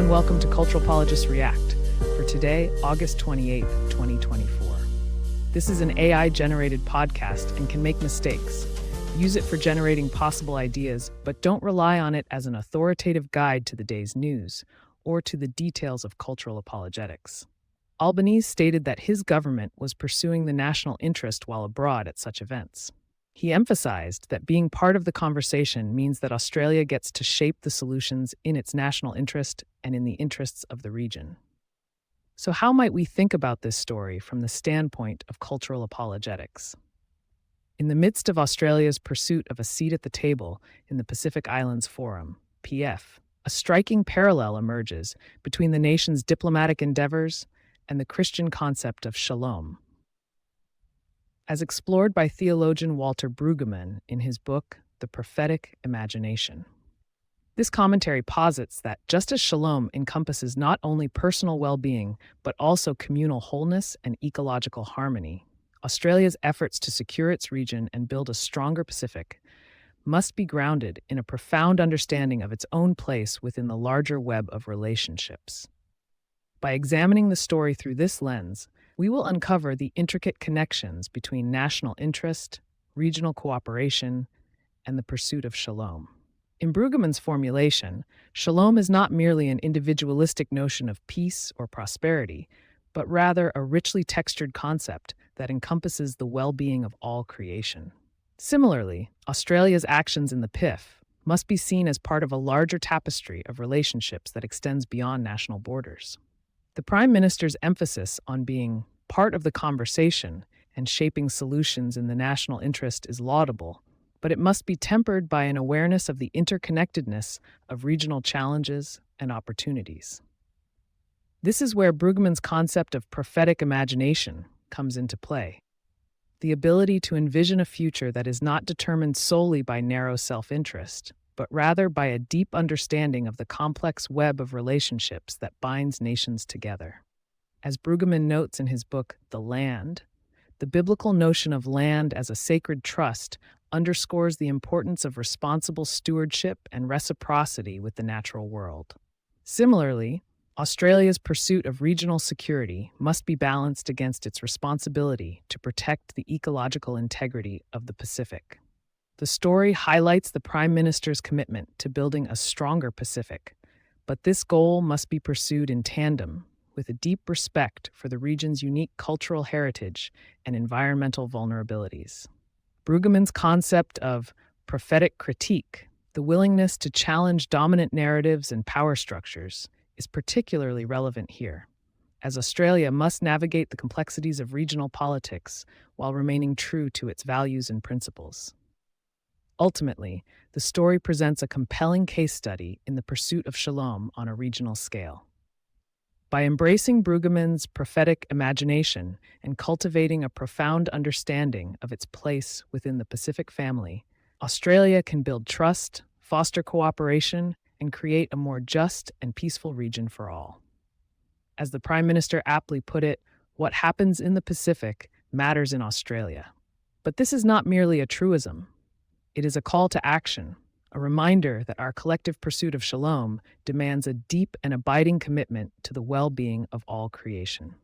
and welcome to Cultural Apologists React for today, August 28th, 2024. This is an AI-generated podcast and can make mistakes. Use it for generating possible ideas, but don't rely on it as an authoritative guide to the day's news or to the details of cultural apologetics. Albanese stated that his government was pursuing the national interest while abroad at such events. He emphasized that being part of the conversation means that Australia gets to shape the solutions in its national interest and in the interests of the region. So how might we think about this story from the standpoint of cultural apologetics? In the midst of Australia's pursuit of a seat at the table in the Pacific Islands Forum, PIF, a striking parallel emerges between the nation's diplomatic endeavors and the Christian concept of shalom. As explored by theologian Walter Brueggemann in his book, The Prophetic Imagination. This commentary posits that just as shalom encompasses not only personal well-being, but also communal wholeness and ecological harmony, Australia's efforts to secure its region and build a stronger Pacific must be grounded in a profound understanding of its own place within the larger web of relationships. By examining the story through this lens, we will uncover the intricate connections between national interest, regional cooperation, and the pursuit of shalom. In Brueggemann's formulation, shalom is not merely an individualistic notion of peace or prosperity, but rather a richly textured concept that encompasses the well-being of all creation. Similarly, Australia's actions in the PIF must be seen as part of a larger tapestry of relationships that extends beyond national borders. The Prime Minister's emphasis on being part of the conversation and shaping solutions in the national interest is laudable, but it must be tempered by an awareness of the interconnectedness of regional challenges and opportunities. This is where Brueggemann's concept of prophetic imagination comes into play. The ability to envision a future that is not determined solely by narrow self-interest, but rather by a deep understanding of the complex web of relationships that binds nations together. As Brueggemann notes in his book, The Land, the biblical notion of land as a sacred trust underscores the importance of responsible stewardship and reciprocity with the natural world. Similarly, Australia's pursuit of regional security must be balanced against its responsibility to protect the ecological integrity of the Pacific. The story highlights the Prime Minister's commitment to building a stronger Pacific, but this goal must be pursued in tandem with a deep respect for the region's unique cultural heritage and environmental vulnerabilities. Brueggemann's concept of prophetic critique, the willingness to challenge dominant narratives and power structures, is particularly relevant here, as Australia must navigate the complexities of regional politics while remaining true to its values and principles. Ultimately, the story presents a compelling case study in the pursuit of shalom on a regional scale. By embracing Brueggemann's prophetic imagination and cultivating a profound understanding of its place within the Pacific family, Australia can build trust, foster cooperation, and create a more just and peaceful region for all. As the Prime Minister aptly put it, what happens in the Pacific matters in Australia. But this is not merely a truism. It is a call to action, a reminder that our collective pursuit of shalom demands a deep and abiding commitment to the well-being of all creation.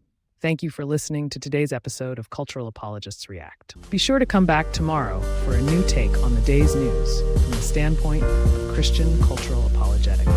Thank you for listening to today's episode of Cultural Apologists React. Be sure to come back tomorrow for a new take on the day's news from the standpoint of Christian cultural apologetics.